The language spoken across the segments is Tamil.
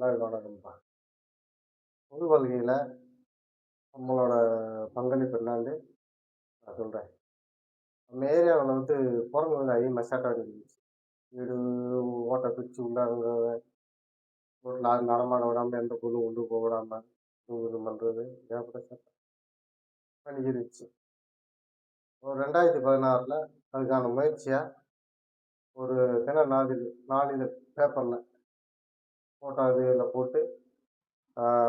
எல்லாருக்கும் வணக்கம்ப்பா. பொது வாழ்க்கையில நம்மளோட பங்களிப்பு என்னான்னு நான் சொல்றேன். நம்ம ஏரியாவுல குரங்கு அதிகமா சேட்டை பண்ணிக்கிச்சு. வீடு ஓட்ட பிரிச்சு உள்ளார ரோட்ல யாரும் நடமாட விடாம, எந்த பொருளும் கொண்டு போக விடாம, இது பண்றது ஏகப்பட்ட சேட்டை பண்ணிக்கிருந்துச்சு. ஒரு 2016ல அதுக்கான முயற்சியா ஒரு நாளிதழ் பேப்பர்ல ஃபோட்டோ இதுல போட்டு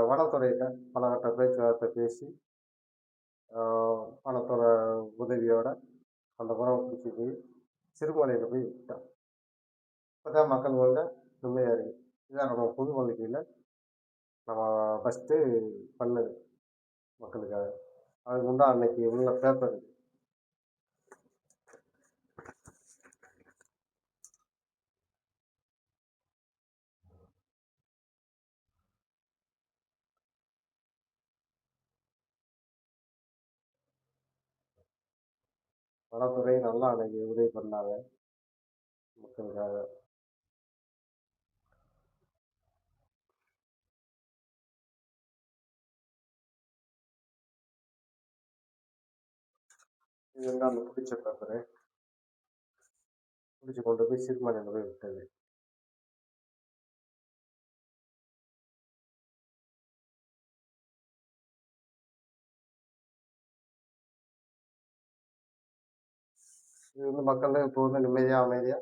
வனத்துறையிட்ட பலகட்ட பேச்சுவார்த்தை பேசி, ஆ வனத்துறை உதவியோட அந்த குரங்க பிடிச்சிட்டு போய் சிறுமலையில போய் விட்டோம். அப்பதான் மக்கள் நிம்மதியா இருக்கு. இதான் நம்ம பொது வாழ்க்கையில நம்ம ஃபர்ஸ்ட்டு பண்ணது மக்களுக்காக. அதுக்கு உண்டான அன்னைக்கு உள்ள பேப்பர் இது. வனத்துறை நல்லா அன்னைக்கு உதவி பண்ணாங்க மக்களுக்காக. இது அந்த பிடிச்ச பேப்பரு. பிடிச்சு கொண்டு போய் சிறுமலையில போய் விட்டது. இது மக்கள் இப்போ நிம்மதியா, அமைதியா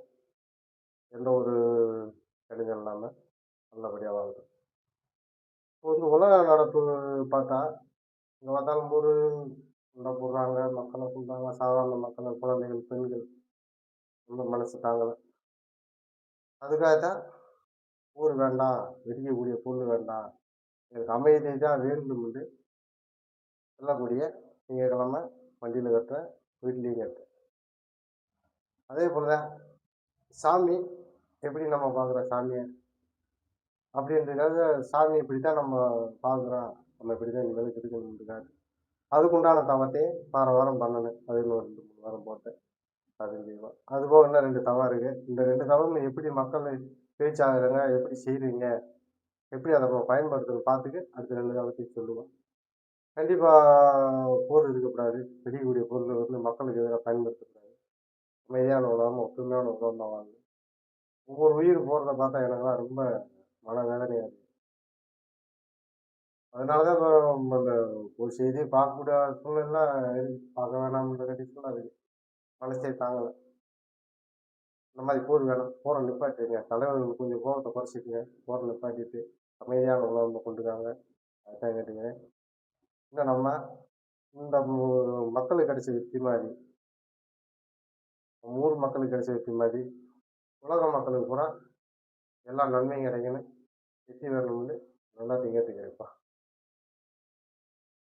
எந்த ஒரு இடைஞ்சலும் இல்லாம நல்லபடியா வாழ்றோம். இப்போ உலக நடப்பு பார்த்தா, எங்க பார்த்தாலும் சண்டை போடுறாங்க, மக்களை கொல்றாங்க, சாதாரண மக்களை, குழந்தைகள், பெண்கள் ரொம்ப மனசு தாங்கல. அதுக்காகத்தான் ஊர் வேண்டாம், வெடிக்கக்கூடிய பொருள் வேண்டாம், எனக்கு அமைதி தான் வேண்டும் என்று சொல்லக்கூடிய திங்கட்கிழமை வண்டியில் கட்டுறேன், வீட்லேயும் கட்டுறேன். அதே போல தான் சாமி எப்படி நம்ம பார்க்குறோம் சாமியை அப்படின்றதுக்காக சாமி இப்படித்தான் நம்ம பார்க்குறோம், நம்ம இப்படிதான் நிலைக்கு இருக்கணுன்றதுக்காக அதுக்குண்டான தவத்தை வாரம் பண்ணணும். அது இன்னும் 2, 3 வாரம் போட்டேன். அது செய்வோம். அதுபோக இன்னும் 2 தவம் இருக்கு. இந்த 2 தவம் எப்படி மக்கள் பேச்சாகுறாங்க, எப்படி செய்றீங்க, எப்படி அதை நம்ம பயன்படுத்துறோம் பார்த்துட்டு அடுத்த 2 தவத்தையும் சொல்லுவோம். கண்டிப்பா போர் இருக்கக்கூடாது. வெடிக்கக்கூடிய பொருள் மக்களுக்கு எதிராக பயன்படுத்தக்கூடாது. அமைதியான உலகம், ஒற்றுமையான உலகம் தான் வாழணும். ஒவ்வொரு உயிர் போறத பார்த்தா எனக்கெல்லாம் ரொம்ப மனவேதனையா இருக்கு. அதனாலதான் இப்போ அந்த ஒரு செய்தியை பார்க்கக்கூடிய சூழ்நிலைலாம் இருக்கு. பார்க்க வேணாம்ன்ற கண்டிஷன்லாம் இருக்கு. மனசே தாங்கல. இந்த மாதிரி போர் வேணாம். போரை நிப்பாட்டுங்க. தலைவர்கள் கொஞ்சம் கோபத்தை குறைச்சிக்கங்க. போரை நிப்பாட்டிட்டு அமைதியான உலகம் கொண்டு வாங்க. அதுதான் கேட்டுக்கிறேன். இன்னும் நம்ம இந்த மக்களுக்கு கிடைச்ச வெற்றி மாதிரி, நம்ம ஊர் மக்களுக்கு கிடைச்ச வெற்றி மாதிரி, உலக மக்களுக்கு பூரா எல்லா நன்மையும் கிடைக்கணும், வெற்றி பெறணும்னு நல்லா கேட்டுக்கிறேன்ப்பா.